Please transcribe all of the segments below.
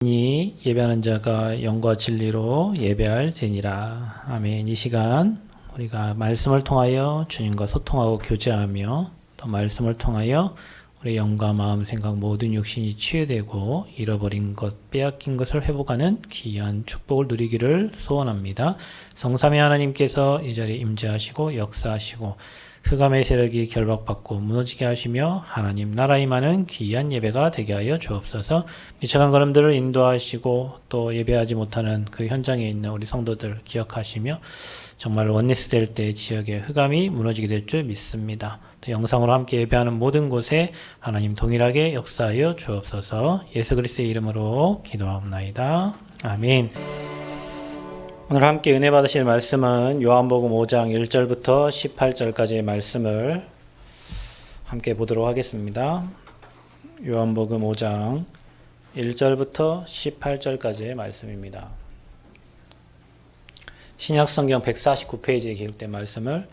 이 예배하는 자가 영과 진리로 예배할지니라. 아멘. 이 시간 우리가 말씀을 통하여 주님과 소통하고 교제하며 또 말씀을 통하여 우리 영과 마음, 생각 모든 욕심이 치유되고 잃어버린 것, 빼앗긴 것을 회복하는 귀한 축복을 누리기를 소원합니다. 성삼위 하나님께서 이 자리에 임재하시고 역사하시고 흑암의 세력이 결박받고 무너지게 하시며 하나님 나라 임하는 귀한 예배가 되게 하여 주옵소서. 미쳐간 걸음들을 인도하시고 또 예배하지 못하는 그 현장에 있는 우리 성도들 기억하시며 정말 원리스 될 때 지역의 흑암이 무너지게 될 줄 믿습니다. 또 영상으로 함께 예배하는 모든 곳에 하나님 동일하게 역사하여 주옵소서. 예수 그리스도의 이름으로 기도하옵나이다. 아멘. 오늘 함께 은혜 받으실 말씀은 요한복음 5장 1절부터 18절까지의 말씀을 함께 보도록 하겠습니다. 요한복음 5장 1절부터 18절까지의 말씀입니다. 신약성경 149페이지에 기록된 말씀을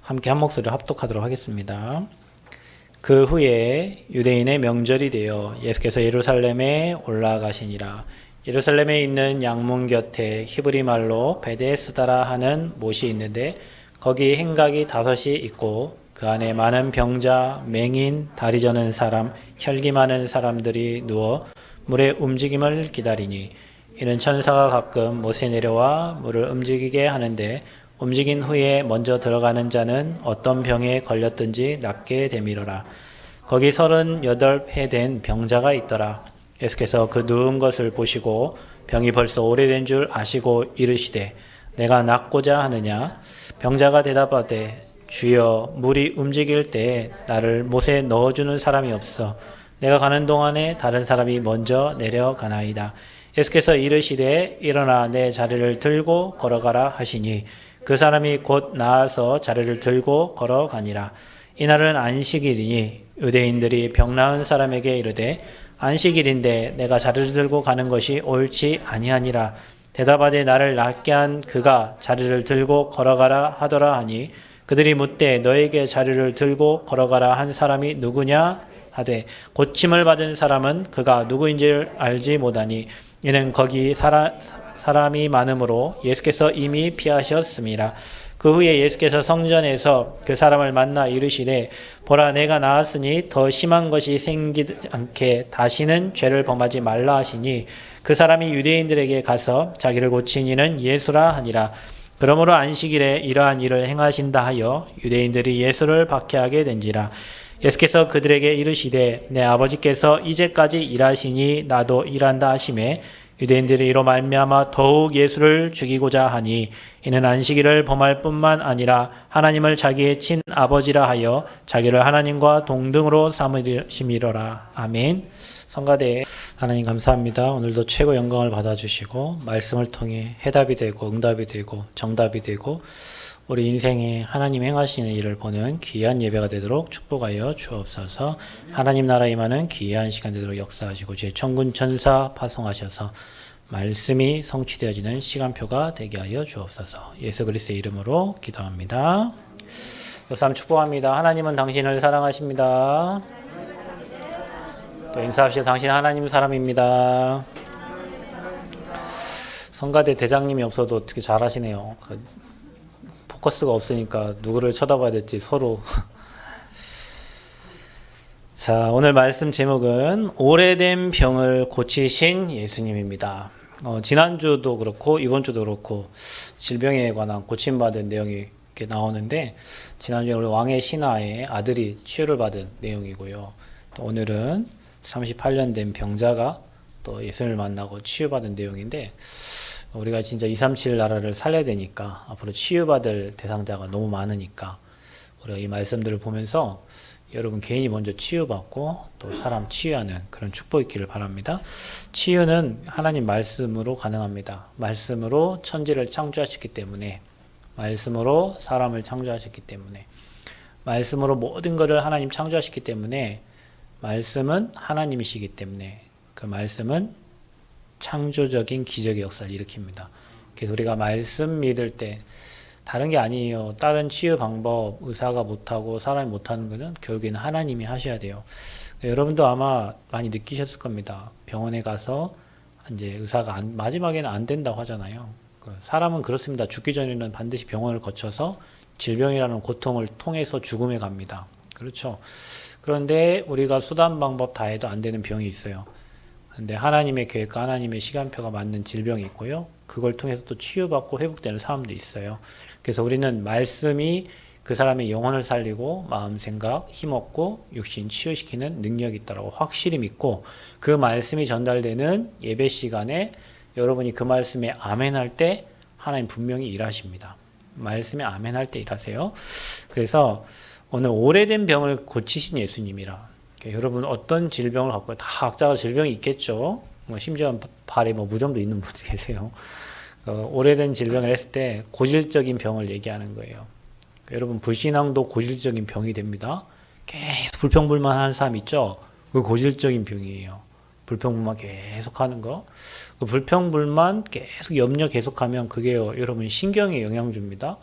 함께 한 목소리로 합독하도록 하겠습니다. 그 후에 유대인의 명절이 되어 예수께서 예루살렘에 올라가시니라. 예루살렘에 있는 양문 곁에 히브리 말로 베데스다라 하는 못이 있는데 거기 행각이 5이 있고 그 안에 많은 병자, 맹인, 다리 저는 사람, 혈기 많은 사람들이 누워 물의 움직임을 기다리니 이는 천사가 가끔 못에 내려와 물을 움직이게 하는데 움직인 후에 먼저 들어가는 자는 어떤 병에 걸렸든지 낫게 되미러라. 거기 38해 된 병자가 있더라. 예수께서 그 누운 것을 보시고 병이 벌써 오래된 줄 아시고 이르시되 내가 낫고자 하느냐? 병자가 대답하되 주여 물이 움직일 때 나를 못에 넣어주는 사람이 없어 내가 가는 동안에 다른 사람이 먼저 내려가나이다. 예수께서 이르시되 일어나 내 자리를 들고 걸어가라 하시니 그 사람이 곧 나아서 자리를 들고 걸어가니라. 이날은 안식일이니 유대인들이 병 나은 사람에게 이르되 안식일인데 내가 자리를 들고 가는 것이 옳지 아니하니라. 대답하되 나를 낫게 한 그가 자리를 들고 걸어가라 하더라 하니 그들이 묻되 너에게 자리를 들고 걸어가라 한 사람이 누구냐 하되 고침을 받은 사람은 그가 누구인지 알지 못하니 이는 거기 사람이 많으므로 예수께서 이미 피하셨습니다. 그 후에 예수께서 성전에서 그 사람을 만나 이르시되 보라 내가 나았으니 더 심한 것이 생기지 않게 다시는 죄를 범하지 말라 하시니 그 사람이 유대인들에게 가서 자기를 고친 이는 예수라 하니라. 그러므로 안식일에 이러한 일을 행하신다 하여 유대인들이 예수를 박해하게 된지라. 예수께서 그들에게 이르시되 내 아버지께서 이제까지 일하시니 나도 일한다 하시매 유대인들이 이로 말미암아 더욱 예수를 죽이고자 하니 이는 안식일을 범할 뿐만 아니라 하나님을 자기의 친아버지라 하여 자기를 하나님과 동등으로 삼으심이로라. 아멘. 성가대 하나님 감사합니다. 오늘도 최고 영광을 받아주시고 말씀을 통해 해답이 되고 응답이 되고 정답이 되고 우리 인생에 하나님 행하시는 일을 보는 귀한 예배가 되도록 축복하여 주옵소서. 하나님 나라 임하는 귀한 시간 되도록 역사하시고 제 천군 천사 파송하셔서 말씀이 성취되어지는 시간표가 되게 하여 주옵소서. 예수 그리스도의 이름으로 기도합니다. 역사함 축복합니다. 하나님은 당신을 사랑하십니다. 또 인사합시다. 당신 하나님 사람입니다. 성가대 대장님이 없어도 어떻게 잘하시네요. 포커스가 없으니까 누구를 쳐다봐야 될지 서로. 자, 오늘 말씀 제목은 오래된 병을 고치신 예수님입니다. 지난주도 그렇고 이번 주도 그렇고 질병에 관한 고침받은 내용이 이렇게 나오는데 지난주에 우리 왕의 신하의 아들이 치유를 받은 내용이고요. 또 오늘은 38년 된 병자가 또 예수님을 만나고 치유받은 내용인데 우리가 진짜 237 나라를 살려야 되니까 앞으로 치유받을 대상자가 너무 많으니까 우리가 이 말씀들을 보면서 여러분 개인이 먼저 치유받고 또 사람 치유하는 그런 축복이 있기를 바랍니다. 치유는 하나님 말씀으로 가능합니다. 말씀으로 천지를 창조하셨기 때문에 말씀으로 사람을 창조하셨기 때문에 말씀으로 모든 것을 하나님 창조하셨기 때문에 말씀은 하나님이시기 때문에 그 말씀은 창조적인 기적의 역사를 일으킵니다. 그래서 우리가 말씀 믿을 때 다른 게 아니에요. 다른 치유 방법, 의사가 못하고 사람이 못하는 것은 결국에는 하나님이 하셔야 돼요. 여러분도 아마 많이 느끼셨을 겁니다. 병원에 가서 이제 의사가 마지막에는 안 된다고 하잖아요. 사람은 그렇습니다. 죽기 전에는 반드시 병원을 거쳐서 질병이라는 고통을 통해서 죽음에 갑니다. 그렇죠. 그런데 우리가 수단 방법 다 해도 안 되는 병이 있어요. 근데 하나님의 계획과 하나님의 시간표가 맞는 질병이 있고요. 그걸 통해서 또 치유받고 회복되는 사람도 있어요. 그래서 우리는 말씀이 그 사람의 영혼을 살리고 마음, 생각, 힘없고 육신 치유시키는 능력이 있다고 확실히 믿고 그 말씀이 전달되는 예배 시간에 여러분이 그 말씀에 아멘 할 때 하나님 분명히 일하십니다. 말씀에 아멘 할 때 일하세요. 그래서 오늘 오래된 병을 고치신 예수님이라 여러분 어떤 질병을 갖고 다 각자가 질병이 있겠죠. 뭐 심지어 발에 뭐 무좀도 있는 분도 계세요. 오래된 질병을 했을 때 고질적인 병을 얘기하는 거예요. 여러분 불신앙도 고질적인 병이 됩니다. 계속 불평불만하는 사람 있죠. 그 고질적인 병이에요. 불평불만 계속 하는 거. 그 불평불만 계속 염려 계속하면 그게요, 여러분 신경에 영향 줍니다.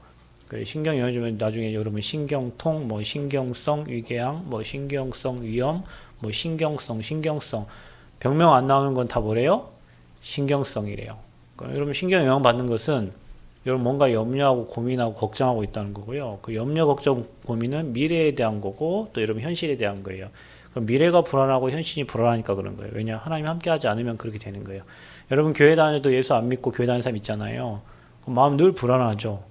신경 영향 주면 나중에 여러분 신경통, 뭐 신경성 위궤양, 뭐 신경성 위염, 뭐 신경성 병명 안 나오는 건 다 뭐래요? 신경성이래요. 그러니까 여러분 신경 영향 받는 것은 여러분 뭔가 염려하고 고민하고 걱정하고 있다는 거고요. 그 염려, 걱정, 고민은 미래에 대한 거고 또 여러분 현실에 대한 거예요. 그럼 미래가 불안하고 현실이 불안하니까 그런 거예요. 왜냐? 하나님 함께 하지 않으면 그렇게 되는 거예요. 여러분 교회 다녀도 예수 안 믿고 교회 다니는 사람 있잖아요. 마음 늘 불안하죠.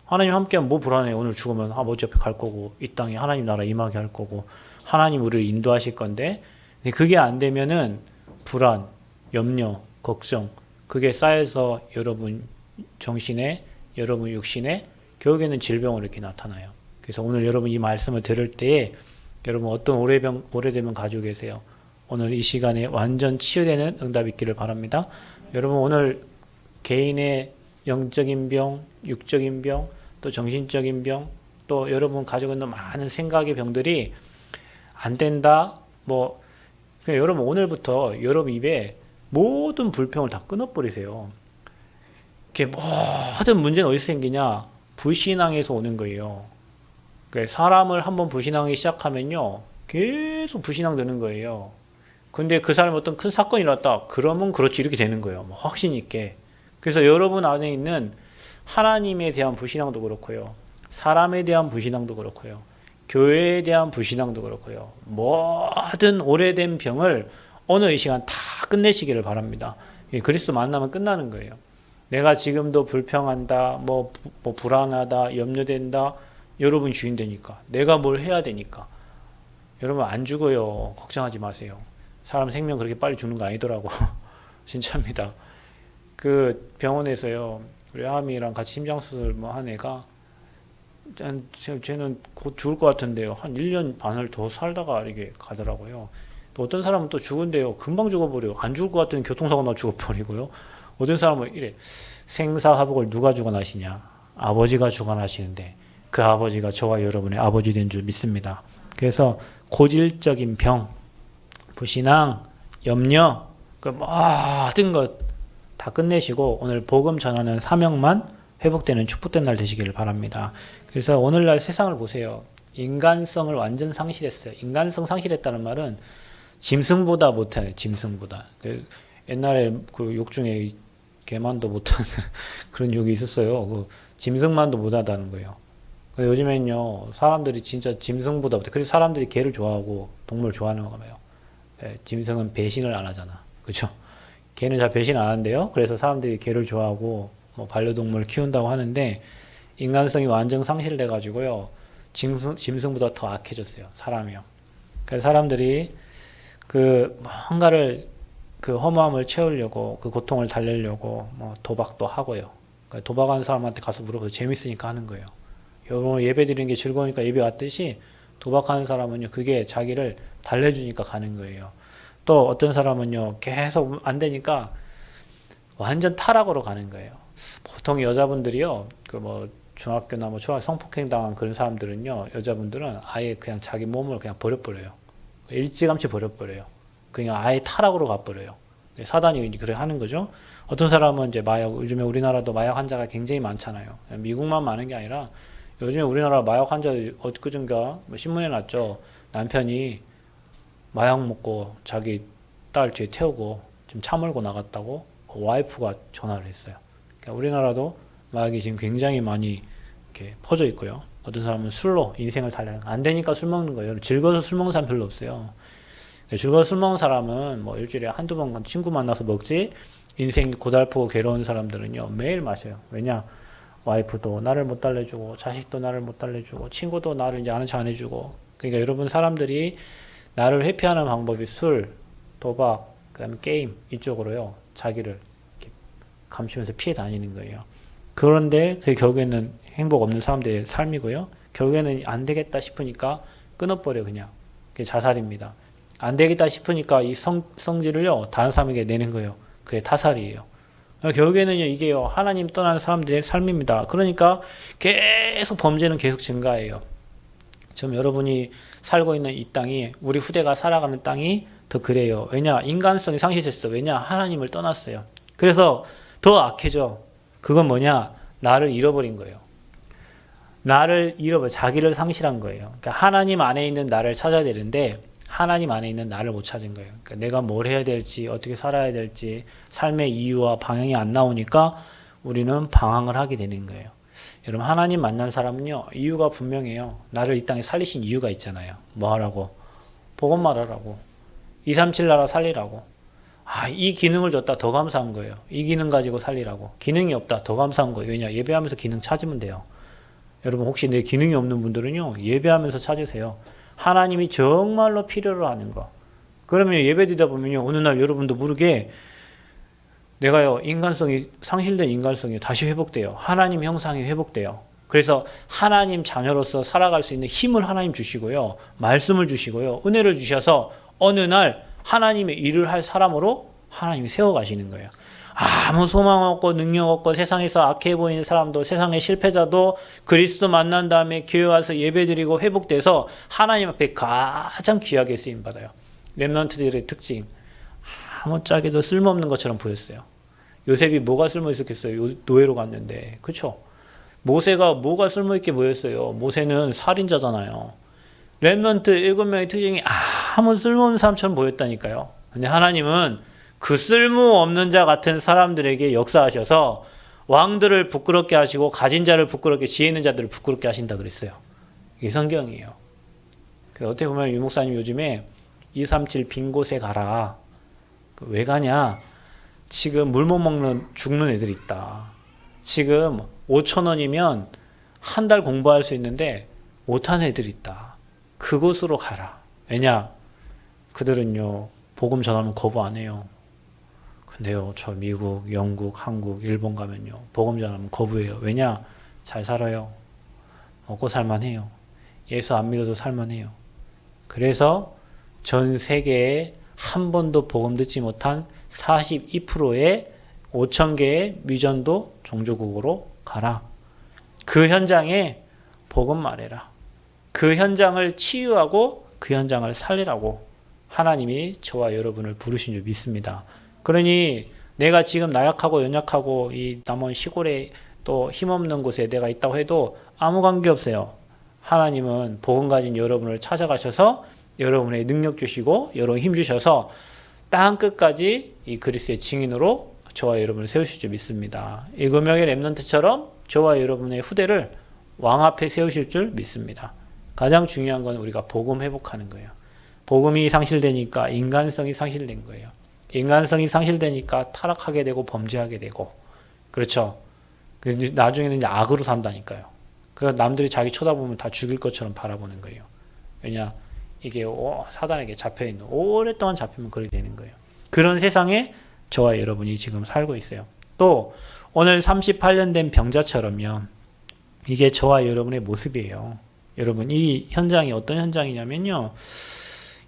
하나님 함께하면 뭐 불안해요. 오늘 죽으면 어차피 갈 거고 이 땅에 하나님 나라 임하게 할 거고 하나님 우리를 인도하실 건데 근데 그게 안 되면은 불안, 염려, 걱정 그게 쌓여서 여러분 정신에 여러분 육신에 결국에는 질병으로 이렇게 나타나요. 그래서 오늘 여러분 이 말씀을 들을 때에 여러분 어떤 오래되면 가지고 계세요. 오늘 이 시간에 완전 치유되는 응답이 있기를 바랍니다. 여러분 오늘 개인의 영적인 병, 육적인 병, 또 정신적인 병, 또 여러분 가지고 있는 많은 생각의 병들이 안 된다. 뭐 여러분 오늘부터 여러분 입에 모든 불평을 다 끊어버리세요. 이게 모든 문제는 어디서 생기냐? 불신앙에서 오는 거예요. 사람을 한번 불신앙하기 시작하면요, 계속 불신앙 되는 거예요. 근데 그 사람이 어떤 큰 사건이 일어났다. 그러면 그렇지 이렇게 되는 거예요. 확신 있게. 그래서 여러분 안에 있는 하나님에 대한 불신앙도 그렇고요. 사람에 대한 불신앙도 그렇고요. 교회에 대한 불신앙도 그렇고요. 모든 오래된 병을 오늘 이 시간 다 끝내시기를 바랍니다. 그리스도 만나면 끝나는 거예요. 내가 지금도 불평한다, 뭐 불안하다, 염려된다. 여러분 주인 되니까. 내가 뭘 해야 되니까. 여러분 안 죽어요. 걱정하지 마세요. 사람 생명 그렇게 빨리 죽는 거 아니더라고. 진짜입니다. 그 병원에서요, 우리 아미랑 같이 심장수술 뭐 한 애가 쟤는 곧 죽을 것 같은데요. 한 1년 반을 더 살다가 이렇게 가더라고요. 또 어떤 사람은 또 죽은데요. 금방 죽어버려요. 안 죽을 것 같은 교통사고 나 죽어버리고요. 어떤 사람은 이래 생사화복을 누가 주관하시냐? 아버지가 주관하시는데 그 아버지가 저와 여러분의 아버지 된 줄 믿습니다. 그래서 고질적인 병, 불신앙, 염려, 그 모든 것 다 끝내시고 오늘 복음 전하는 사명만 회복되는 축복된 날 되시기를 바랍니다. 그래서 오늘날 세상을 보세요. 인간성을 완전 상실했어요. 인간성 상실했다는 말은 짐승보다 못해요. 짐승보다. 옛날에 그 욕 중에 개만도 못하는 그런 욕이 있었어요. 그 짐승만도 못하다는 거예요. 요즘엔요 사람들이 진짜 짐승보다 못해. 그래서 사람들이 개를 좋아하고 동물 좋아하는 거예요. 짐승은 배신을 안 하잖아. 그렇죠? 개는 잘 배신 안 하는데요. 그래서 사람들이 개를 좋아하고 뭐 반려동물 키운다고 하는데 인간성이 완전 상실돼 가지고요. 짐승보다 더 악해졌어요. 사람이요. 그래서 사람들이 그 뭔가를 그 허무함을 채우려고 그 고통을 달래려고 뭐 도박도 하고요. 그러니까 도박하는 사람한테 가서 물어보세요. 재밌으니까 하는 거예요. 여러분 예배 드리는 게 즐거우니까 예배 왔듯이 도박하는 사람은요. 그게 자기를 달래주니까 가는 거예요. 또 어떤 사람은요. 계속 안 되니까 완전 타락으로 가는 거예요. 보통 여자분들이요. 그 뭐 중학교나 뭐 초등학교 성폭행 당한 그런 사람들은요. 여자분들은 아예 그냥 자기 몸을 그냥 버려버려요. 일찌감치 버려버려요. 그냥 아예 타락으로 가버려요. 사단이 그래 하는 거죠. 어떤 사람은 이제 마약, 요즘에 우리나라도 마약 환자가 굉장히 많잖아요. 미국만 많은 게 아니라 요즘에 우리나라 마약 환자 엊그젠가 신문에 났죠. 남편이 마약 먹고 자기 딸 뒤에 태우고 좀 차 몰고 나갔다고 와이프가 전화를 했어요. 그러니까 우리나라도 마약이 지금 굉장히 많이 이렇게 퍼져 있고요. 어떤 사람은 술로 인생을 살려요. 안 되니까 술 먹는 거예요. 즐거워서 술 먹는 사람 별로 없어요. 즐거워서 술 먹는 사람은 뭐 일주일에 한두 번 친구 만나서 먹지, 인생 고달프고 괴로운 사람들은요 매일 마셔요. 왜냐? 와이프도 나를 못 달래주고, 자식도 나를 못 달래주고, 친구도 나를 이제 아는 척 안 해주고. 그러니까 여러분, 사람들이 나를 회피하는 방법이 술, 도박, 그다음에 게임 이쪽으로요 자기를 이렇게 감추면서 피해 다니는 거예요. 그런데 그게 결국에는 행복 없는 사람들의 삶이고요. 결국에는 안 되겠다 싶으니까 끊어버려. 그냥 그게 자살입니다. 안 되겠다 싶으니까 이 성질을요 다른 사람에게 내는 거예요. 그게 타살이에요. 결국에는요 이게요 하나님 떠나는 사람들의 삶입니다. 그러니까 계속 범죄는 계속 증가해요. 지금 여러분이 살고 있는 이 땅이, 우리 후대가 살아가는 땅이 더 그래요. 왜냐? 인간성이 상실했어. 왜냐? 하나님을 떠났어요. 그래서 더 악해져. 그건 뭐냐? 나를 잃어버린 거예요. 나를 잃어버려, 자기를 상실한 거예요. 그러니까 하나님 안에 있는 나를 찾아야 되는데 하나님 안에 있는 나를 못 찾은 거예요. 그러니까 내가 뭘 해야 될지, 어떻게 살아야 될지, 삶의 이유와 방향이 안 나오니까 우리는 방황을 하게 되는 거예요. 여러분, 하나님 만난 사람은요 이유가 분명해요. 나를 이 땅에 살리신 이유가 있잖아요. 뭐 하라고? 복음 말하라고. 237 나라 살리라고. 이 기능을 줬다, 더 감사한 거예요. 이 기능 가지고 살리라고. 기능이 없다, 더 감사한 거예요. 왜냐? 예배하면서 기능 찾으면 돼요. 여러분, 혹시 내 기능이 없는 분들은요 예배하면서 찾으세요. 하나님이 정말로 필요로 하는 거. 그러면 예배드리다 보면요 어느 날 여러분도 모르게 내가요 인간성이 상실된 인간성이 다시 회복돼요. 하나님 형상이 회복돼요. 그래서 하나님 자녀로서 살아갈 수 있는 힘을 하나님 주시고요, 말씀을 주시고요, 은혜를 주셔서 어느 날 하나님의 일을 할 사람으로 하나님이 세워가시는 거예요. 아무 소망 없고 능력 없고 세상에서 악해 보이는 사람도, 세상의 실패자도 그리스도 만난 다음에 교회 와서 예배드리고 회복돼서 하나님 앞에 가장 귀하게 쓰임받아요. 렘넌트들의 특징, 아무짝에도 쓸모없는 것처럼 보였어요. 요셉이 뭐가 쓸모 있었겠어요? 노예로 갔는데. 그렇죠? 모세가 뭐가 쓸모 있게 보였어요? 모세는 살인자잖아요. 렘넌트 7명의 특징이 아무 쓸모없는 사람처럼 보였다니까요. 근데 하나님은 그 쓸모없는 자 같은 사람들에게 역사하셔서 왕들을 부끄럽게 하시고 가진 자를 부끄럽게, 지혜 있는 자들을 부끄럽게 하신다 그랬어요. 이게 성경이에요. 그래서 어떻게 보면 유 목사님 요즘에 237 빈 곳에 가라. 왜 가냐? 지금 물 못 먹는 죽는 애들이 있다. 지금 5,000원이면 한 달 공부할 수 있는데 못하는 애들이 있다. 그곳으로 가라. 왜냐? 그들은요 복음 전하면 거부 안 해요. 근데요 저 미국, 영국, 한국, 일본 가면요 복음 전하면 거부해요. 왜냐? 잘 살아요. 먹고 살만해요. 예수 안 믿어도 살만해요. 그래서 전 세계에 한 번도 복음 듣지 못한 42%의 5,000개의 미전도 종교국으로 가라. 그 현장에 복음 말해라. 그 현장을 치유하고 그 현장을 살리라고 하나님이 저와 여러분을 부르신 줄 믿습니다. 그러니 내가 지금 나약하고 연약하고 이 남은 시골에 또 힘없는 곳에 내가 있다고 해도 아무 관계없어요. 하나님은 복음 가진 여러분을 찾아가셔서 여러분의 능력 주시고 여러분 힘 주셔서 땅 끝까지 이 그리스도의 증인으로 저와 여러분을 세우실 줄 믿습니다. 7명의 렘넌트처럼 저와 여러분의 후대를 왕 앞에 세우실 줄 믿습니다. 가장 중요한 건 우리가 복음 회복하는 거예요. 복음이 상실되니까 인간성이 상실된 거예요. 인간성이 상실되니까 타락하게 되고 범죄하게 되고, 그렇죠? 나중에는 이제 악으로 산다니까요. 그래서 남들이 자기 쳐다보면 다 죽일 것처럼 바라보는 거예요. 왜냐? 이게 사단에게 잡혀있는, 오랫동안 잡히면 그렇게 되는 거예요. 그런 세상에 저와 여러분이 지금 살고 있어요. 또 오늘 38년 된 병자처럼요. 이게 저와 여러분의 모습이에요. 여러분, 이 현장이 어떤 현장이냐면요.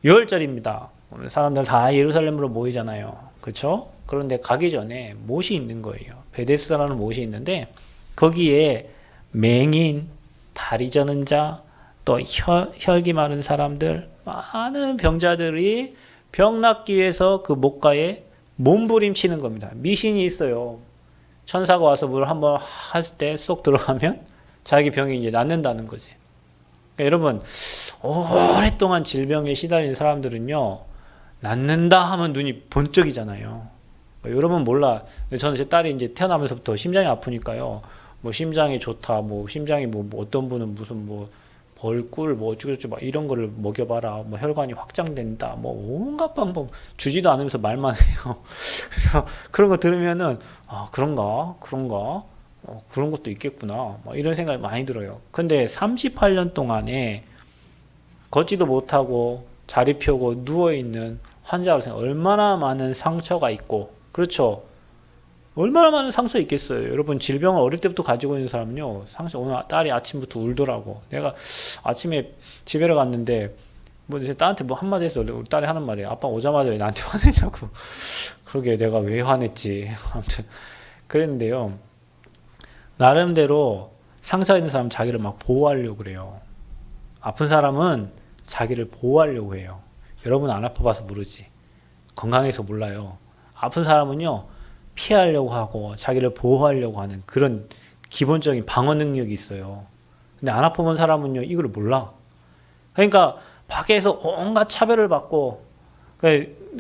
6월절입니다. 오늘 사람들 다 예루살렘으로 모이잖아요. 그렇죠? 그런데 가기 전에 못이 있는 거예요. 베데스다라는 못이 있는데 거기에 맹인, 다리 저는 자, 또 혈기 마른 사람들, 많은 병자들이 병 낫기 위해서 그 목가에 몸부림치는 겁니다. 미신이 있어요. 천사가 와서 뭘 한번 할 때 쏙 들어가면 자기 병이 이제 낫는다는 거지. 그러니까 여러분, 오랫동안 질병에 시달린 사람들은요, 낳는다 하면 눈이 번쩍이잖아요. 여러분 몰라. 저는 제 딸이 이제 태어나면서부터 심장이 아프니까요. 뭐 심장이 좋다, 뭐 심장이 뭐 어떤 분은 무슨 뭐 벌꿀 뭐 어쩌고저쩌고 막 이런 거를 먹여봐라, 뭐 혈관이 확장된다, 뭐 온갖 방법 주지도 않으면서 말만 해요. 그래서 그런 거 들으면은 아 그런가 그런 것도 있겠구나, 뭐 이런 생각이 많이 들어요. 근데 38년 동안에 걷지도 못하고 자리 펴고 누워 있는 환자를 생각, 얼마나 많은 상처가 있고, 그렇죠? 얼마나 많은 상처 있겠어요. 여러분 질병을 어릴 때부터 가지고 있는 사람은요, 상처. 오늘 딸이 아침부터 울더라고. 내가 아침에 집에 갔는데 뭐 이제 딸한테 뭐 한마디 했어. 우리 딸이 하는 말이에요. 아빠 오자마자 왜 나한테 화내냐고. 그러게 내가 왜 화냈지. 아무튼 그랬는데요. 나름대로 상처 있는 사람은 자기를 막 보호하려고 그래요. 아픈 사람은 자기를 보호하려고 해요. 여러분 안 아파봐서 모르지. 건강해서 몰라요. 아픈 사람은요, 피하려고 하고 자기를 보호하려고 하는 그런 기본적인 방어 능력이 있어요. 근데 안 아파본 사람은요, 이걸 몰라. 그러니까 밖에서 온갖 차별을 받고,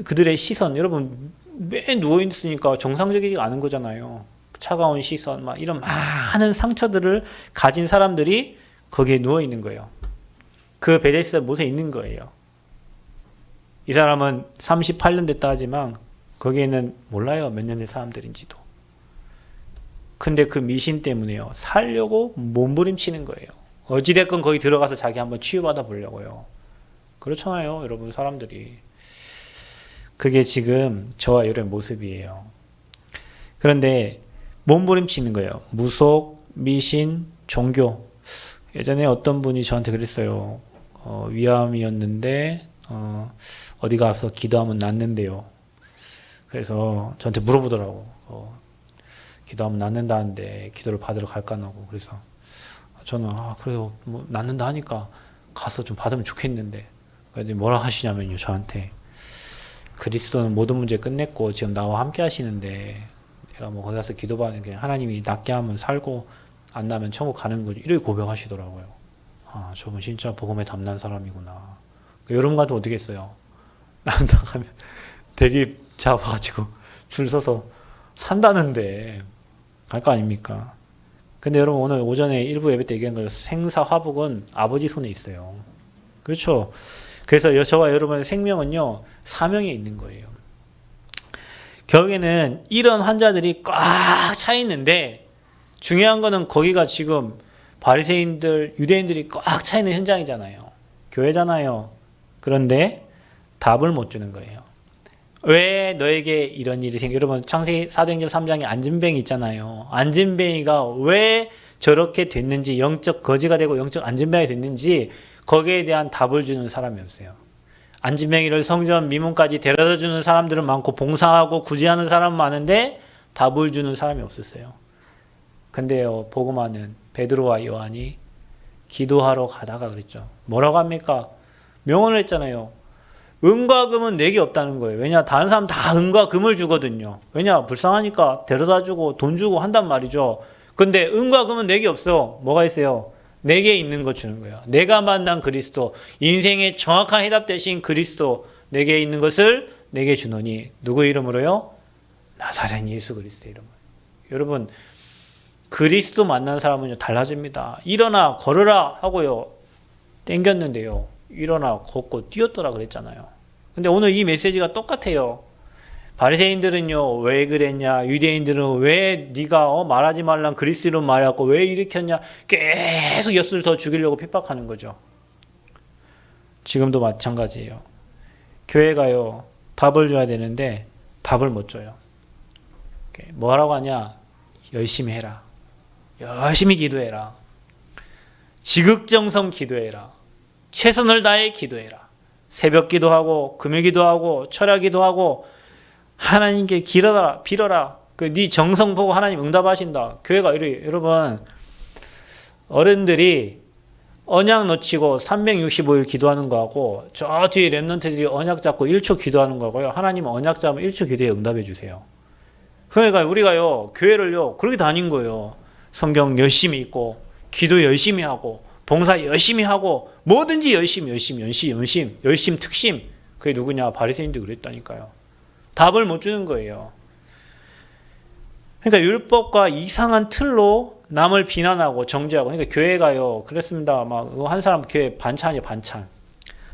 그들의 시선, 여러분 매 누워 있으니까 정상적이지 않은 거잖아요. 차가운 시선, 막 이런 많은 상처들을 가진 사람들이 거기에 누워 있는 거예요. 그 베데스다 못에 있는 거예요. 이 사람은 38년 됐다 하지만 거기에는 몰라요, 몇 년 된 사람들인지도. 근데 그 미신 때문에요, 살려고 몸부림치는 거예요. 어찌됐건 거기 들어가서 자기 한번 치유받아 보려고요. 그렇잖아요, 여러분. 사람들이 그게 지금 저와 여러분의 모습이에요. 그런데 몸부림치는 거예요. 무속, 미신, 종교. 예전에 어떤 분이 저한테 그랬어요. 위암이었는데 어디 가서 기도하면 낫는데요. 그래서 저한테 물어보더라고. 기도하면 낫는다는데 기도를 받으러 갈까 하고. 그래서 저는 그래요, 뭐 낫는다 하니까 가서 좀 받으면 좋겠는데. 그래서 뭐라 하시냐면요, 저한테 그리스도는 모든 문제 끝냈고 지금 나와 함께 하시는데 내가 뭐 거기 가서 기도받는 게 하나님이 낫게 하면 살고 안 나면 천국 가는 거지, 이렇게 고백하시더라고요. 저분 진짜 복음에 담난 사람이구나. 여러분 같으면 어떻게 했어요? 나가면 대기 잡아가지고 줄 서서 산다는데 갈 거 아닙니까? 근데 여러분 오늘 오전에 일부 예배 때 얘기한 거, 생사화복은 아버지 손에 있어요. 그렇죠? 그래서 저와 여러분의 생명은요, 사명에 있는 거예요. 결국에는 이런 환자들이 꽉 차 있는데, 중요한 거는 거기가 지금 바리새인들, 유대인들이 꽉 차 있는 현장이잖아요. 교회잖아요. 그런데 답을 못 주는 거예요. 왜 너에게 이런 일이 생겨? 여러분 창세기 사도행전 3장에 안진뱅이 있잖아요. 안진뱅이가 왜 저렇게 됐는지, 영적 거지가 되고 영적 안진뱅이가 됐는지 거기에 대한 답을 주는 사람이 없어요. 안진뱅이를 성전 미문까지 데려다 주는 사람들은 많고 봉사하고 구제하는 사람은 많은데 답을 주는 사람이 없었어요. 근데요, 복음하는 베드로와 요한이 기도하러 가다가 그랬죠. 뭐라고 합니까? 명언을 했잖아요. 은과 금은 내게 없다는 거예요. 왜냐? 다른 사람 다 은과 금을 주거든요. 왜냐? 불쌍하니까 데려다 주고 돈 주고 한단 말이죠. 근데 은과 금은 내게 없어. 뭐가 있어요? 내게 있는 거 주는 거예요. 내가 만난 그리스도, 인생의 정확한 해답 대신 그리스도, 내게 있는 것을 내게 주노니. 누구 이름으로요? 나사렛 예수 그리스도 이름으로. 여러분, 그리스도 만난 사람은요, 달라집니다. 일어나 걸으라 하고요, 땡겼는데요, 일어나 걷고 뛰었더라 그랬잖아요. 근데 오늘 이 메시지가 똑같아요. 바리새인들은요, 왜 그랬냐? 유대인들은 왜 네가 말하지 말란 그리스도 이름 말해갖고 왜 일으켰냐? 계속 예수를 더 죽이려고 핍박하는 거죠. 지금도 마찬가지예요. 교회가요, 답을 줘야 되는데 답을 못 줘요. 뭐 하라고 하냐? 열심히 해라. 열심히 기도해라. 지극정성 기도해라. 최선을 다해 기도해라. 새벽 기도하고 금요 기도하고 철야 기도하고 하나님께 빌어라. 네 정성 보고 하나님 응답하신다. 교회가 이래요. 여러분, 어른들이 언약 놓치고 365일 기도하는 거하고 저 뒤에 랩런트들이 언약 잡고 1초 기도하는 거고요. 하나님은 언약 잡으면 1초 기도에 응답해 주세요. 그러니까 우리가요, 교회를요, 그렇게 다닌 거예요. 성경 열심히 읽고 기도 열심히 하고 봉사 열심히 하고 뭐든지 열심 특심. 그게 누구냐? 바리새인들이 그랬다니까요. 답을 못 주는 거예요. 그러니까 율법과 이상한 틀로 남을 비난하고 정죄하고. 그러니까 교회가요. 그랬습니다. 막 한 사람 교회 반찬이에요. 반찬.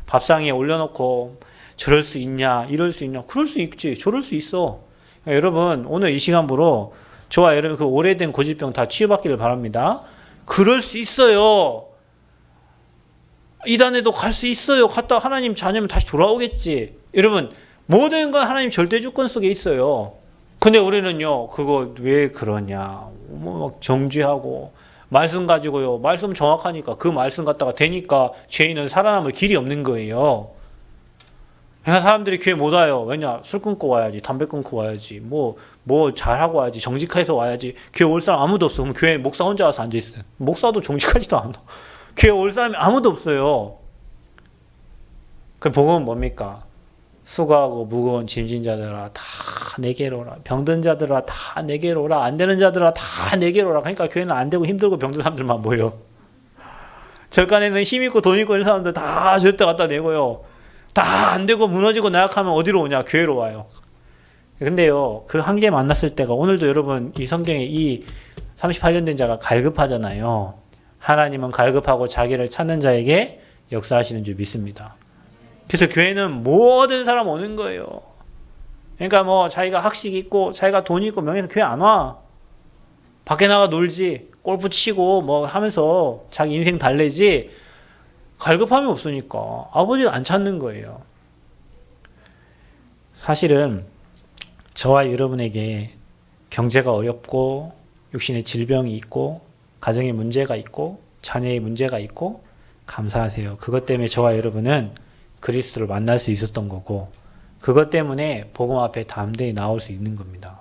밥상에 올려놓고 저럴 수 있냐? 이럴 수 있냐? 그럴 수 있지. 저럴 수 있어. 그러니까 여러분 오늘 이 시간부로 저와 여러분 그 오래된 고질병 다 치유받기를 바랍니다. 그럴 수 있어요. 이단에도 갈 수 있어요. 갔다 하나님 자녀면 다시 돌아오겠지. 여러분 모든 건 하나님 절대 주권 속에 있어요. 근데 우리는요 그거 왜 그러냐 뭐 정죄하고 말씀 가지고요. 말씀 정확하니까 그 말씀 갖다가 되니까 죄인은 살아남을 길이 없는 거예요. 그러니까 사람들이 교회 못 와요. 왜냐? 술 끊고 와야지, 담배 끊고 와야지, 뭐 잘하고 와야지, 정직해서 와야지. 교회 올 사람 아무도 없어. 그럼 교회 목사 혼자 와서 앉아 있어요. 목사도 정직하지도 않아. 교회 올 사람이 아무도 없어요. 그 복음은 뭡니까? 수고하고 무거운 짐진 자들아 다 내게로 오라. 병든 자들아 다 내게로 오라. 안 되는 자들아 다 내게로 오라. 그러니까 교회는 안 되고 힘들고 병든 사람들만 모여. 절간에는 힘 있고 돈 있고 이런 사람들 다 절대 갖다 내고요. 다 안 되고 무너지고 나약하면 어디로 오냐? 교회로 와요. 근데요, 그 한계 만났을 때가 오늘도 여러분 이 성경에 이 38년 된 자가 갈급하잖아요. 하나님은 갈급하고 자기를 찾는 자에게 역사하시는 줄 믿습니다. 그래서 교회는 모든 사람 오는 거예요. 그러니까 뭐 자기가 학식 있고 자기가 돈 있고 명예에서 교회 안 와. 밖에 나가 놀지. 골프 치고 뭐 하면서 자기 인생 달래지. 갈급함이 없으니까 아버지를 안 찾는 거예요. 사실은 저와 여러분에게 경제가 어렵고 육신의 질병이 있고 가정의 문제가 있고 자녀의 문제가 있고 감사하세요. 그것 때문에 저와 여러분은 그리스도를 만날 수 있었던 거고 그것 때문에 복음 앞에 담대히 나올 수 있는 겁니다.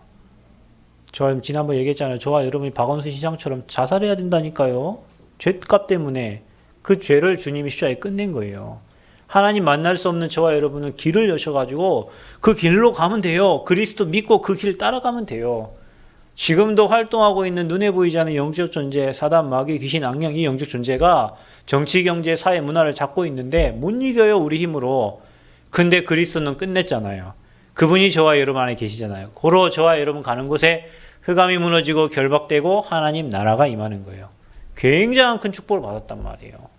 저 지난번 얘기했잖아요. 저와 여러분이 박원순 시장처럼 자살해야 된다니까요. 죄값 때문에 그 죄를 주님이 십자가에 끝낸 거예요. 하나님 만날 수 없는 저와 여러분은 길을 여셔가지고 그 길로 가면 돼요. 그리스도 믿고 그 길 따라가면 돼요. 지금도 활동하고 있는 눈에 보이지 않는 영적 존재, 사단, 마귀, 귀신, 악령 이 영적 존재가 정치, 경제, 사회, 문화를 잡고 있는데 못 이겨요. 우리 힘으로. 근데 그리스도는 끝냈잖아요. 그분이 저와 여러분 안에 계시잖아요. 고로 저와 여러분 가는 곳에 흑암이 무너지고 결박되고 하나님 나라가 임하는 거예요. 굉장한 큰 축복을 받았단 말이에요.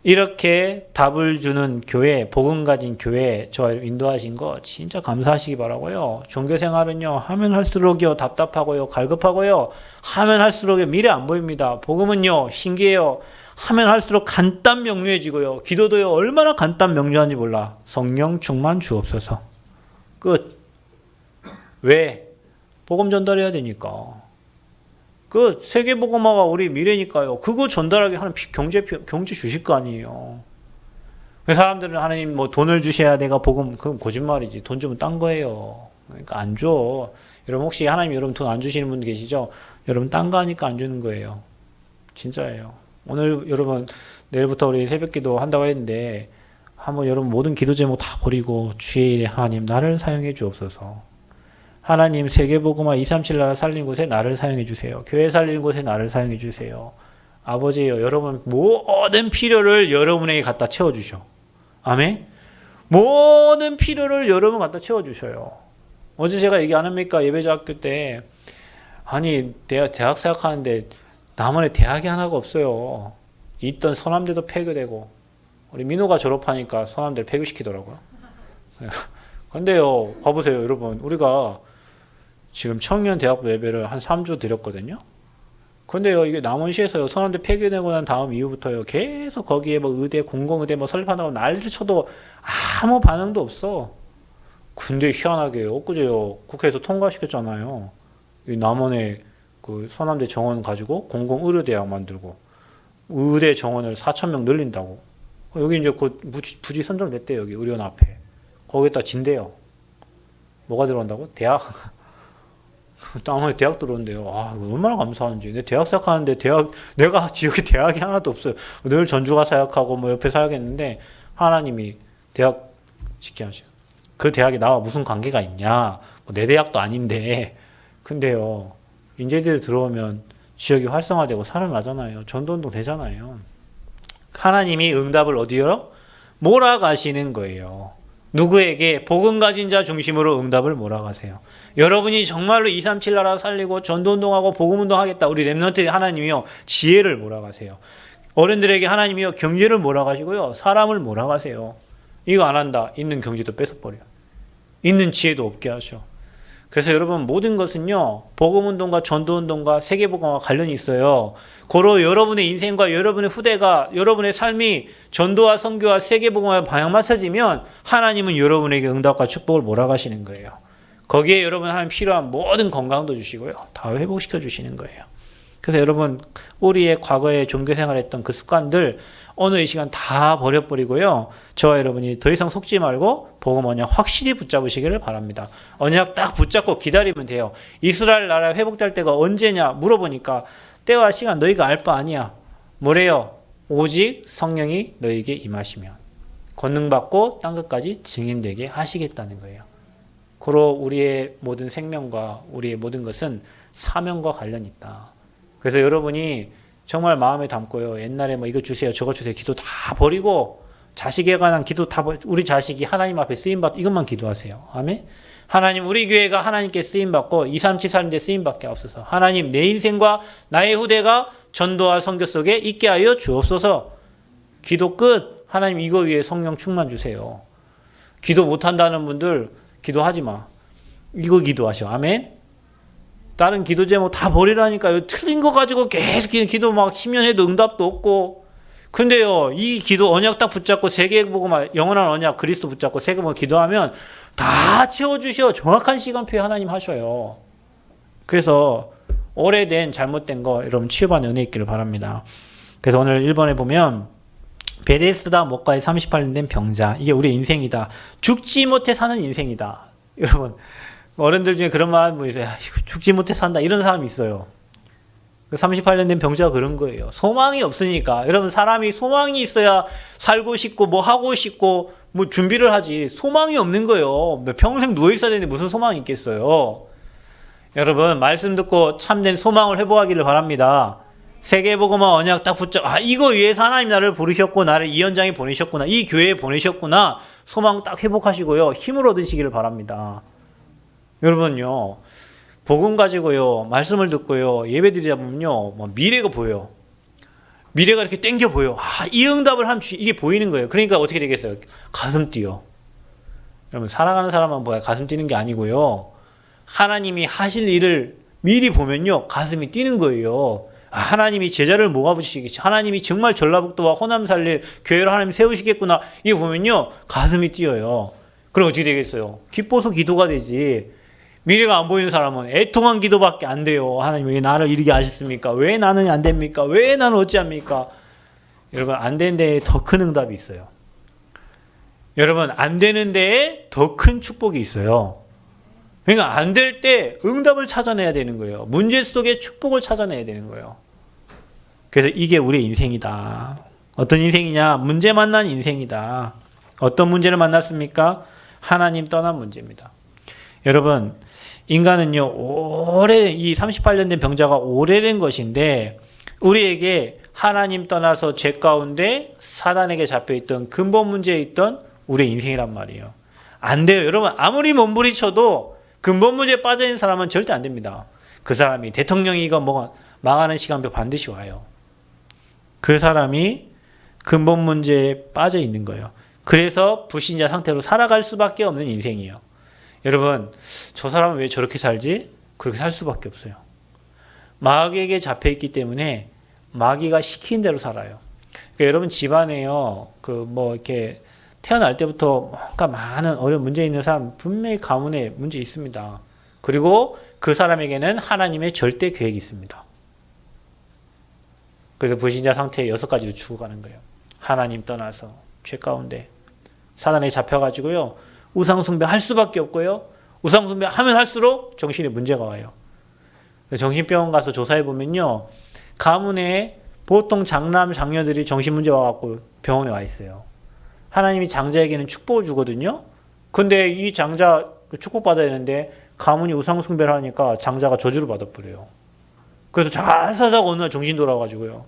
이렇게 답을 주는 교회, 복음 가진 교회 저와 인도하신 거 진짜 감사하시기 바라고요. 종교생활은요 하면 할수록요 답답하고요 갈급하고요 하면 할수록 미래 안 보입니다. 복음은요 신기해요. 하면 할수록 간단 명료해지고요. 기도도요 얼마나 간단 명료한지 몰라. 성령 충만 주옵소서. 끝. 왜? 복음 전달해야 되니까. 그 세계복음화가 우리 미래니까요. 그거 전달하게 하는 경제 주실 거 아니에요. 그 사람들은 하나님 뭐 돈을 주셔야 내가 복음, 그건 거짓말이지. 돈 주면 딴 거예요. 그러니까 안 줘. 여러분 혹시 하나님 여러분 돈 안 주시는 분 계시죠? 여러분 딴 거 하니까 안 주는 거예요. 진짜예요. 오늘 여러분 내일부터 우리 새벽기도 한다고 했는데 한번 여러분 모든 기도 제목 다 버리고 주의 일에 하나님 나를 사용해 주옵소서. 하나님 세계복음화 237 나라 살린 곳에 나를 사용해 주세요. 교회 살린 곳에 나를 사용해 주세요. 아버지요, 여러분 모든 필요를 여러분에게 갖다 채워주셔. 아멘? 모든 필요를 여러분 갖다 채워주셔요. 어제 제가 얘기 안 합니까? 예배자 학교 때 아니 대학 생각하는데 남원에 대학이 하나가 없어요. 있던 서남대도 폐교되고 우리 민호가 졸업하니까 서남대를 폐교시키더라고요. 근데요, 봐보세요 여러분. 우리가 지금 청년대학부 예배를 한 3주 드렸거든요. 근데요, 이게 남원시에서요, 서남대 폐교되고 난 다음 이후부터요, 계속 거기에 뭐 의대, 공공의대 뭐 설립한다고 난리를 쳐도 아무 반응도 없어. 근데 희한하게요, 엊그제요, 국회에서 통과시켰잖아요. 이 남원에 그 서남대 정원 가지고 공공의료대학 만들고, 의대 정원을 4,000명 늘린다고. 여기 이제 곧 부지 선정됐대요, 여기 의료원 앞에. 거기에다 진대요. 뭐가 들어온다고? 대학. 땅에 대학 들어온대요. 아, 이거 얼마나 감사한지. 내 대학 생각하는데 내가 지역에 대학이 하나도 없어요. 늘 전주가 사역하고 뭐 옆에 사역했는데 하나님이 대학 짓게 하셔. 그 대학이 나와 무슨 관계가 있냐. 뭐 내 대학도 아닌데. 근데요, 인재들이 들어오면 지역이 활성화되고 살아나잖아요. 전도운동 되잖아요. 하나님이 응답을 어디요? 몰아가시는 거예요. 누구에게? 복음 가진 자 중심으로 응답을 몰아가세요. 여러분이 정말로 237 나라 살리고 전도운동하고 복음운동하겠다. 우리 렘넌트 하나님이요. 지혜를 몰아가세요. 어른들에게 하나님이요. 경제를 몰아가시고요. 사람을 몰아가세요. 이거 안 한다. 있는 경제도 뺏어버려요. 있는 지혜도 없게 하셔. 그래서 여러분 모든 것은요. 복음운동과 전도운동과 세계복음과 관련이 있어요. 고로 여러분의 인생과 여러분의 후대가 여러분의 삶이 전도와 선교와 세계복음과 방향 맞춰지면 하나님은 여러분에게 응답과 축복을 몰아가시는 거예요. 거기에 여러분 하나님 필요한 모든 건강도 주시고요. 다 회복시켜 주시는 거예요. 그래서 여러분 우리의 과거에 종교생활했던 그 습관들 오늘 이 시간 다 버려버리고요. 저와 여러분이 더 이상 속지 말고 복음 언약 확실히 붙잡으시기를 바랍니다. 언약 딱 붙잡고 기다리면 돼요. 이스라엘 나라 회복될 때가 언제냐 물어보니까 때와 시간 너희가 알 바 아니야. 뭐래요? 오직 성령이 너희에게 임하시면 권능받고 땅끝까지 증인되게 하시겠다는 거예요. 고로 우리의 모든 생명과 우리의 모든 것은 사명과 관련이 있다. 그래서 여러분이 정말 마음에 담고요. 옛날에 뭐 이거 주세요, 저거 주세요. 기도 다 버리고 자식에 관한 기도 다 우리 자식이 하나님 앞에 쓰임받고 이것만 기도하세요. 아멘. 하나님 우리 교회가 하나님께 쓰임받고 237 사는데 쓰임받게 없어서 하나님 내 인생과 나의 후대가 전도와 선교 속에 있게 하여 주옵소서. 기도 끝. 하나님 이거 위에 성령 충만 주세요. 기도 못한다는 분들 기도하지 마. 이거 기도하셔. 아멘. 다른 기도 제목 다 버리라니까요. 틀린 거 가지고 계속 기도 막 10년 해도 응답도 없고. 근데요, 이 기도 언약 딱 붙잡고 세계복음 영원한 언약 그리스도 붙잡고 세계복음 기도하면 다 채워주셔. 정확한 시간표에 하나님 하셔요. 그래서 오래된 잘못된 거 여러분 치유받는 은혜 있기를 바랍니다. 그래서 오늘 1번에 보면 베데스다 목가에 38년 된 병자. 이게 우리의 인생이다. 죽지 못해 사는 인생이다. 여러분 어른들 중에 그런 말 하는 분이 있어요. 죽지 못해 산다. 이런 사람이 있어요. 38년 된 병자가 그런 거예요. 소망이 없으니까. 여러분 사람이 소망이 있어야 살고 싶고 뭐 하고 싶고 뭐 준비를 하지. 소망이 없는 거예요. 평생 누워 있어야 되는데 무슨 소망이 있겠어요. 여러분 말씀 듣고 참된 소망을 회복하기를 바랍니다. 세계복음화 언약 딱 붙잡. 이거 위해서 하나님 나를 부르셨고 나를 이 현장에 보내셨구나. 이 교회에 보내셨구나. 소망 딱 회복하시고요. 힘을 얻으시기를 바랍니다. 여러분요. 복음 가지고요. 말씀을 듣고요. 예배 드리다 보면요. 미래가 보여요. 미래가 이렇게 땡겨 보여. 이 응답을 하면 이게 보이는 거예요. 그러니까 어떻게 되겠어요? 가슴 뛰어. 여러분 사랑하는 사람만 보야 가슴 뛰는 게 아니고요. 하나님이 하실 일을 미리 보면요. 가슴이 뛰는 거예요. 하나님이 제자를 모아주시겠지. 하나님이 정말 전라북도와 호남 살릴 교회를 하나님 세우시겠구나. 이거 보면요. 가슴이 뛰어요. 그럼 어떻게 되겠어요? 기뻐서 기도가 되지. 미래가 안 보이는 사람은 애통한 기도밖에 안 돼요. 하나님 왜 나를 이렇게 하셨습니까? 왜 나는 안 됩니까? 왜 나는 어찌합니까? 여러분 안 되는 데에 더 큰 응답이 있어요. 여러분 안 되는 데에 더 큰 축복이 있어요. 그러니까 안 될 때 응답을 찾아내야 되는 거예요. 문제 속에 축복을 찾아내야 되는 거예요. 그래서 이게 우리의 인생이다. 어떤 인생이냐? 문제 만난 인생이다. 어떤 문제를 만났습니까? 하나님 떠난 문제입니다. 여러분 인간은요, 이 38년 된 병자가 오래된 것인데, 우리에게 하나님 떠나서 죄 가운데 사단에게 잡혀있던 근본 문제에 있던 우리의 인생이란 말이에요. 안 돼요. 여러분, 아무리 몸부리쳐도 근본 문제에 빠져있는 사람은 절대 안 됩니다. 그 사람이 대통령이건 뭐가 망하는 시간표 반드시 와요. 그 사람이 근본 문제에 빠져있는 거예요. 그래서 불신자 상태로 살아갈 수밖에 없는 인생이에요. 여러분 저 사람은 왜 저렇게 살지? 그렇게 살 수밖에 없어요. 마귀에게 잡혀있기 때문에 마귀가 시킨 대로 살아요. 그러니까 여러분 집안에요 이렇게 태어날 때부터 뭔가 많은 어려운 문제 있는 사람 분명히 가문에 문제 있습니다. 그리고 그 사람에게는 하나님의 절대 계획이 있습니다. 그래서 불신자 상태에 6가지로 죽어가는 거예요. 하나님 떠나서 죄 가운데 사단에 잡혀가지고요. 우상숭배 할 수밖에 없고요. 우상숭배 하면 할수록 정신에 문제가 와요. 정신병원 가서 조사해보면요. 가문에 보통 장남, 장녀들이 정신문제 와갖고 병원에 와 있어요. 하나님이 장자에게는 축복을 주거든요. 근데 이 장자 축복받아야 되는데 가문이 우상숭배를 하니까 장자가 저주를 받아버려요. 그래서 잘 살다가 어느 날 정신 돌아와가지고요.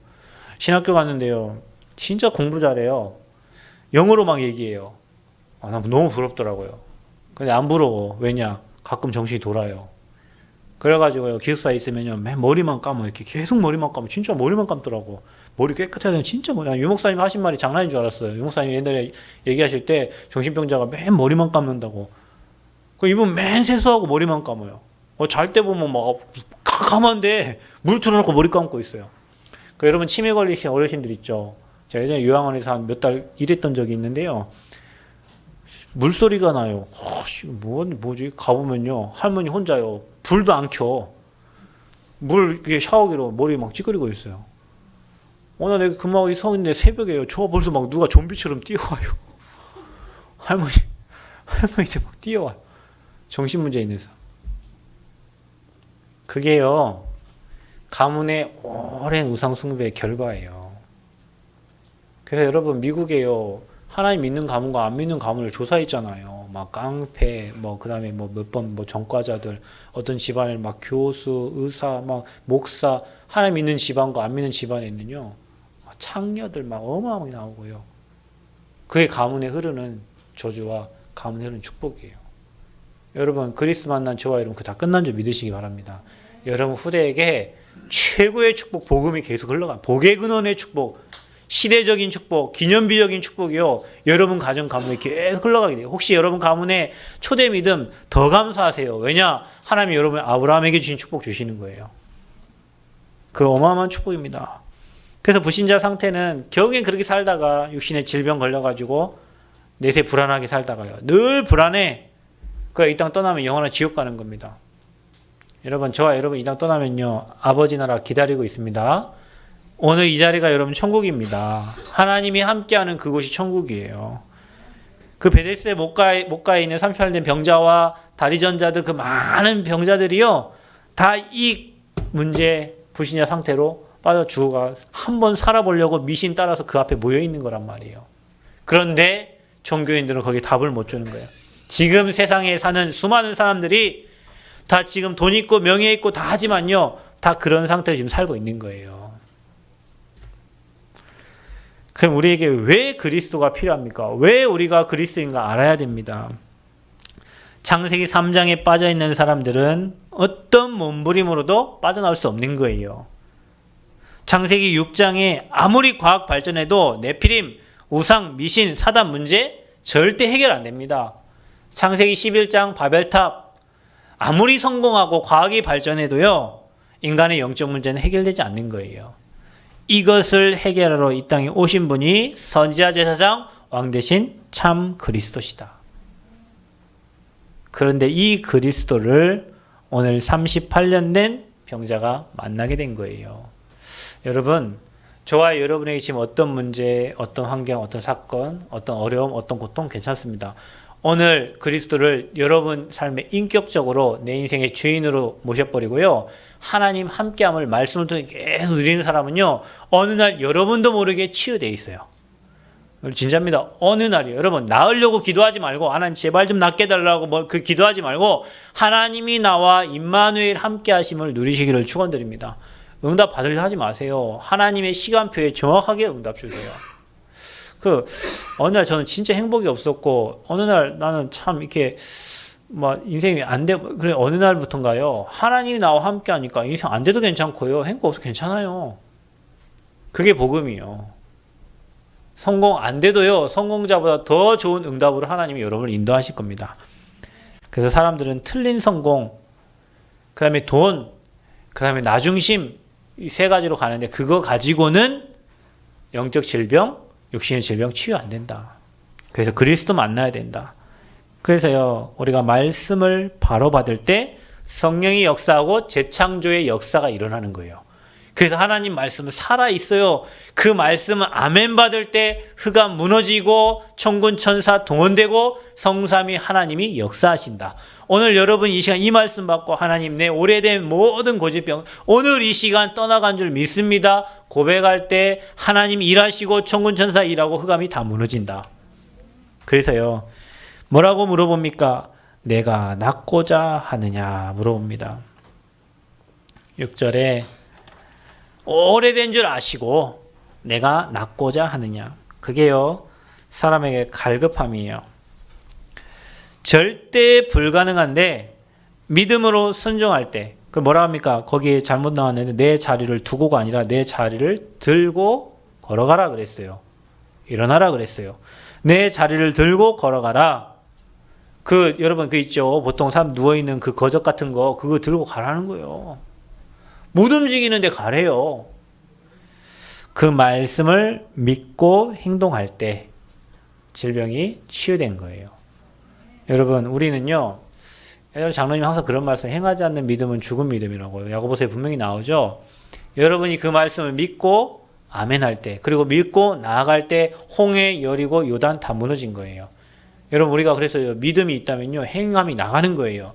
신학교 갔는데요. 진짜 공부 잘해요. 영어로 막 얘기해요. 나 너무 부럽더라고요. 근데 안 부러워. 왜냐? 가끔 정신이 돌아요. 그래가지고요, 기숙사에 있으면요, 맨 머리만 감아. 이렇게 계속 머리만 감아. 진짜 머리만 감더라고. 머리 깨끗해야 되는 진짜 머리. 유목사님 하신 말이 장난인 줄 알았어요. 유목사님 옛날에 얘기하실 때 정신병자가 맨 머리만 감는다고. 이분 맨 세수하고 머리만 감아요. 잘 때 보면 막 깜깜한데 물 틀어놓고 머리 감고 있어요. 여러분 치매 걸리신 어르신들 있죠. 제가 예전에 요양원에서 한 몇 달 일했던 적이 있는데요. 물소리가 나요. 뭐지? 가보면요. 할머니 혼자요. 불도 안 켜. 이게 샤워기로 머리 막 찌그리고 있어요. 오늘 내가 근무하고 서 있는데 새벽에요. 저 벌써 막 누가 좀비처럼 뛰어와요. 할머니 이제 막 뛰어와요. 정신문제 있는서. 그게요. 가문의 오랜 우상숭배의 결과예요. 그래서 여러분 미국에요. 하나님 믿는 가문과 안 믿는 가문을 조사했잖아요. 막 깡패, 그다음에 몇 번 전과자들, 어떤 집안에 막 교수, 의사, 막 목사, 하나님 믿는 집안과 안 믿는 집안에는요, 창녀들 막 어마어마하게 나오고요. 그게 가문에 흐르는 저주와 가문에 흐르는 축복이에요. 여러분 그리스 만난 저와 여러분 그 다 끝난 줄 믿으시기 바랍니다. 여러분 후대에게 최고의 축복, 복음이 계속 흘러가. 복의 근원의 축복, 시대적인 축복, 기념비적인 축복이요. 여러분 가정 가문에 계속 흘러가게 돼요. 혹시 여러분 가문에 초대 믿음 더 감사하세요. 왜냐? 하나님이 여러분 아브라함에게 주신 축복 주시는 거예요. 그 어마어마한 축복입니다. 그래서 불신자 상태는 결국엔 그렇게 살다가 육신의 질병 걸려가지고 내세 불안하게 살다가요. 늘 불안해. 이 땅 떠나면 영원한 지옥 가는 겁니다. 여러분 저와 여러분 이 땅 떠나면요. 아버지 나라 기다리고 있습니다. 오늘 이 자리가 여러분 천국입니다. 하나님이 함께하는 그곳이 천국이에요. 그 베데스다에 못가 있는 38년 병자와 다리전자들 그 많은 병자들이요. 다 이 문제 불신자 상태로 빠져 죽어가 한번 살아보려고 미신 따라서 그 앞에 모여 있는 거란 말이에요. 그런데 종교인들은 거기에 답을 못 주는 거예요. 지금 세상에 사는 수많은 사람들이 다 지금 돈 있고 명예 있고 다 하지만요. 다 그런 상태로 지금 살고 있는 거예요. 그럼 우리에게 왜 그리스도가 필요합니까? 왜 우리가 그리스도인가 알아야 됩니다. 창세기 3장에 빠져있는 사람들은 어떤 몸부림으로도 빠져나올 수 없는 거예요. 창세기 6장에 아무리 과학 발전해도 네피림, 우상, 미신, 사단 문제 절대 해결 안 됩니다. 창세기 11장 바벨탑 아무리 성공하고 과학이 발전해도요. 인간의 영적 문제는 해결되지 않는 거예요. 이것을 해결하러 이 땅에 오신 분이 선지자 제사장 왕 대신 참 그리스도시다. 그런데 이 그리스도를 오늘 38년 된 병자가 만나게 된 거예요. 여러분, 저와 여러분에게 지금 어떤 문제, 어떤 환경, 어떤 사건, 어떤 어려움, 어떤 고통 괜찮습니다. 오늘 그리스도를 여러분 삶에 인격적으로 내 인생의 주인으로 모셔버리고요. 하나님 함께함을 말씀을 통해 계속 누리는 사람은요. 어느 날 여러분도 모르게 치유되어 있어요. 진짜입니다. 어느 날이요. 여러분 나으려고 기도하지 말고 하나님 제발 좀 낫게 해달라고 기도하지 말고 하나님이 나와 임마누엘 함께 하심을 누리시기를 축원드립니다. 응답 받으려 하지 마세요. 하나님의 시간표에 정확하게 응답 주세요. 어느 날 저는 진짜 행복이 없었고, 어느 날 나는 참 이렇게, 인생이 안 돼, 그래, 어느 날부터인가요? 하나님이 나와 함께 하니까 인생 안 돼도 괜찮고요. 행복 없어도 괜찮아요. 그게 복음이요. 성공 안 돼도요, 성공자보다 더 좋은 응답으로 하나님이 여러분을 인도하실 겁니다. 그래서 사람들은 틀린 성공, 그 다음에 돈, 그 다음에 나중심, 이 세 가지로 가는데, 그거 가지고는 영적 질병, 육신의 질병 치유 안 된다. 그래서 그리스도 만나야 된다. 그래서요, 우리가 말씀을 바로 받을 때 성령이 역사하고 재창조의 역사가 일어나는 거예요. 그래서 하나님 말씀은 살아있어요. 그 말씀은 아멘 받을 때 흑암 무너지고 천군 천사 동원되고 성삼위 하나님이 역사하신다. 오늘 여러분 이 시간 이 말씀 받고 하나님 내 오래된 모든 고집병 오늘 이 시간 떠나간 줄 믿습니다. 고백할 때 하나님 일하시고 천군 천사 일하고 흑암이 다 무너진다. 그래서요. 뭐라고 물어봅니까? 내가 낫고자 하느냐 물어봅니다. 6절에 오래된 줄 아시고 내가 낫고자 하느냐. 그게요. 사람에게 갈급함이에요. 절대 불가능한데 믿음으로 순종할 때, 그 뭐라 합니까? 거기에 잘못 나왔는데 내 자리를 두고가 아니라 내 자리를 들고 걸어가라 그랬어요. 일어나라 그랬어요. 내 자리를 들고 걸어가라. 여러분 있죠. 보통 사람 누워있는 그 거적 같은 거, 그거 들고 가라는 거예요. 못 움직이는데 가래요. 그 말씀을 믿고 행동할 때 질병이 치유된 거예요. 여러분, 우리는요, 장로님 항상 그런 말씀, 행하지 않는 믿음은 죽은 믿음이라고요. 야고보서에 분명히 나오죠. 여러분이 그 말씀을 믿고 아멘할 때, 그리고 믿고 나아갈 때 홍해, 여리고, 요단 다 무너진 거예요. 여러분, 우리가 그래서 믿음이 있다면요, 행함이 나가는 거예요.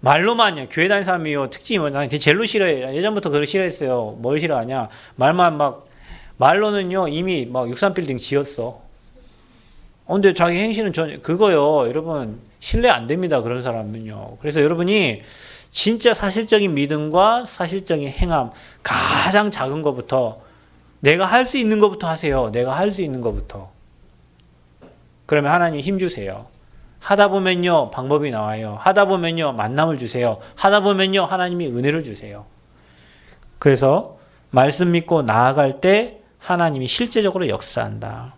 말로만요. 교회 다니는 사람이요, 특징이 나는 제일로 싫어해요. 예전부터 그걸 싫어했어요. 뭘 싫어하냐? 말로는요, 이미 63빌딩 지었어. 근데 자기 행실은 그거요. 여러분, 신뢰 안 됩니다. 그런 사람은요. 그래서 여러분이 진짜 사실적인 믿음과 사실적인 행함, 가장 작은 것부터, 내가 할 수 있는 것부터 하세요. 내가 할 수 있는 것부터. 그러면 하나님이 힘 주세요. 하다 보면요, 방법이 나와요. 하다 보면요, 만남을 주세요. 하다 보면요, 하나님이 은혜를 주세요. 그래서 말씀 믿고 나아갈 때 하나님이 실제적으로 역사한다.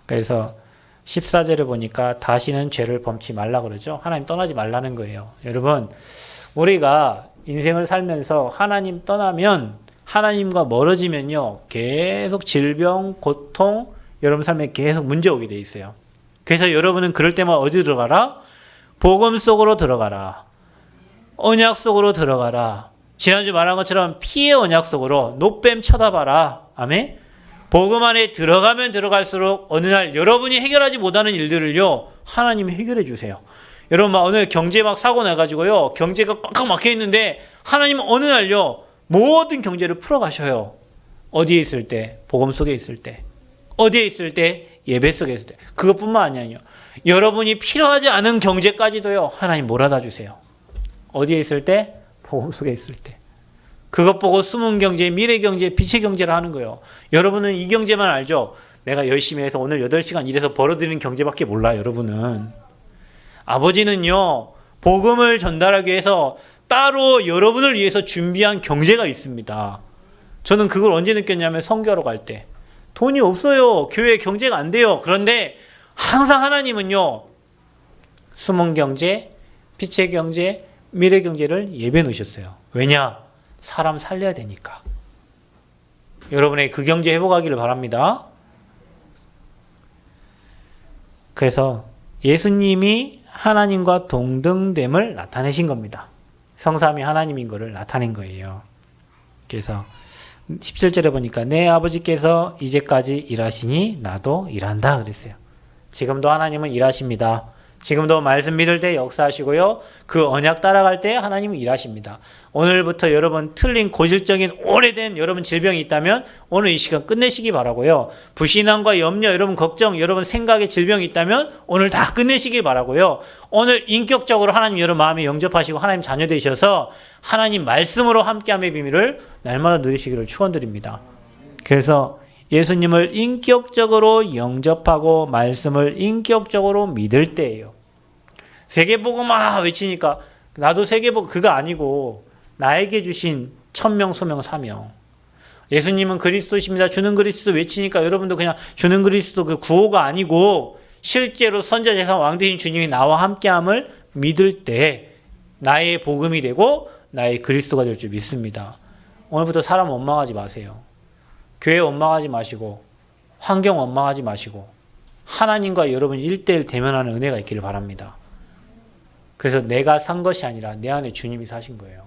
그래서 14절을 보니까 다시는 죄를 범치 말라 그러죠. 하나님 떠나지 말라는 거예요. 여러분, 우리가 인생을 살면서 하나님 떠나면, 하나님과 멀어지면요, 계속 질병, 고통, 여러분 삶에 계속 문제 오게 돼 있어요. 그래서 여러분은 그럴 때마다 어디 들어가라? 복음 속으로 들어가라. 언약 속으로 들어가라. 지난주 말한 것처럼 피의 언약 속으로 노뱀 쳐다봐라. 아멘? 복음 안에 들어가면 들어갈수록 어느 날 여러분이 해결하지 못하는 일들을요, 하나님이 해결해 주세요. 여러분, 오늘 경제 사고 나가지고요, 경제가 꽉꽉 막혀 있는데, 하나님은 어느 날요, 모든 경제를 풀어 가셔요. 어디에 있을 때? 복음 속에 있을 때. 어디에 있을 때? 예배 속에 있을 때. 그것뿐만 아니에요. 여러분이 필요하지 않은 경제까지도요, 하나님 몰아다 주세요. 어디에 있을 때? 복음 속에 있을 때. 그것 보고 숨은 경제, 미래 경제, 빛의 경제를 하는 거예요. 여러분은 이 경제만 알죠? 내가 열심히 해서 오늘 8시간 일해서 벌어들이는 경제밖에 몰라요, 여러분은. 아버지는요, 복음을 전달하기 위해서 따로 여러분을 위해서 준비한 경제가 있습니다. 저는 그걸 언제 느꼈냐면 선교하러 갈 때. 돈이 없어요. 교회 경제가 안 돼요. 그런데 항상 하나님은요, 숨은 경제, 빛의 경제, 미래 경제를 예배해 놓으셨어요. 왜냐? 사람 살려야 되니까. 여러분의 그 경제 회복하기를 바랍니다. 그래서 예수님이 하나님과 동등됨을 나타내신 겁니다. 성삼위 하나님인 것을 나타낸 거예요. 그래서 17절에 보니까 내 아버지께서 이제까지 일하시니 나도 일한다 그랬어요. 지금도 하나님은 일하십니다. 지금도 말씀 믿을 때 역사하시고요. 그 언약 따라갈 때 하나님은 일하십니다. 오늘부터 여러분 틀린 고질적인 오래된 여러분 질병이 있다면 오늘 이 시간 끝내시기 바라고요. 불신앙과 염려, 여러분 걱정, 여러분 생각에 질병이 있다면 오늘 다 끝내시기 바라고요. 오늘 인격적으로 하나님 여러분 마음에 영접하시고 하나님 자녀 되셔서 하나님 말씀으로 함께함의 비밀을 날마다 누리시기를 축원드립니다. 그래서 예수님을 인격적으로 영접하고 말씀을 인격적으로 믿을 때예요. 세계복음 외치니까 나도 세계복음 그거 아니고 나에게 주신 천명, 소명, 사명. 예수님은 그리스도십니다. 주는 그리스도 외치니까 여러분도 그냥 주는 그리스도 그 구호가 아니고 실제로 선지자 왕 되신 주님이 나와 함께함을 믿을 때 나의 복음이 되고 나의 그리스도가 될 줄 믿습니다. 오늘부터 사람 원망하지 마세요. 교회 원망하지 마시고 환경 원망하지 마시고 하나님과 여러분 1대1 대면하는 은혜가 있기를 바랍니다. 그래서 내가 산 것이 아니라 내 안에 주님이 사신 거예요.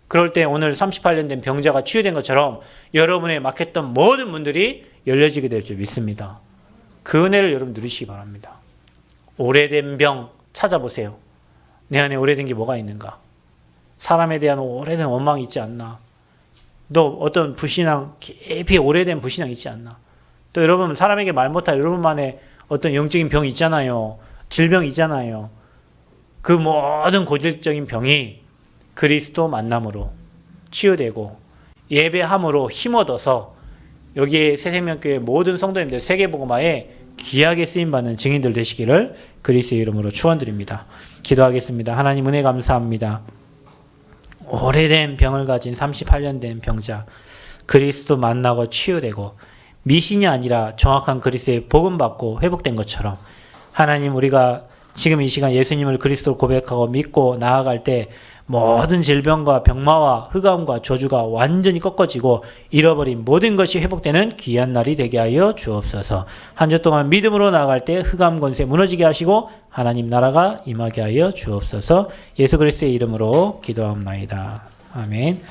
그럴 때 오늘 38년 된 병자가 치유된 것처럼 여러분의 막혔던 모든 문들이 열려지게 될 줄 믿습니다. 그 은혜를 여러분 누리시기 바랍니다. 오래된 병 찾아보세요. 내 안에 오래된 게 뭐가 있는가? 사람에 대한 오래된 원망이 있지 않나? 또 어떤 불신앙, 깊이 오래된 불신앙 있지 않나? 또 여러분 사람에게 말 못할 여러분만의 어떤 영적인 병이 있잖아요. 질병이 있잖아요. 그 모든 고질적인 병이 그리스도 만남으로 치유되고 예배함으로 힘 얻어서 여기에 새생명교회 모든 성도님들 세계복음화에 귀하게 쓰임받는 증인들 되시기를 그리스도의 이름으로 축원드립니다. 기도하겠습니다. 하나님 은혜 감사합니다. 오래된 병을 가진 38년 된 병자 그리스도 만나고 치유되고 미신이 아니라 정확한 그리스도의 복음 받고 회복된 것처럼 하나님 우리가 지금 이 시간 예수님을 그리스도로 고백하고 믿고 나아갈 때 모든 질병과 병마와 흑암과 저주가 완전히 꺾어지고 잃어버린 모든 것이 회복되는 귀한 날이 되게 하여 주옵소서. 한 주 동안 믿음으로 나아갈 때 흑암 권세 무너지게 하시고 하나님 나라가 임하게 하여 주옵소서. 예수 그리스도의 이름으로 기도합나이다. 아멘.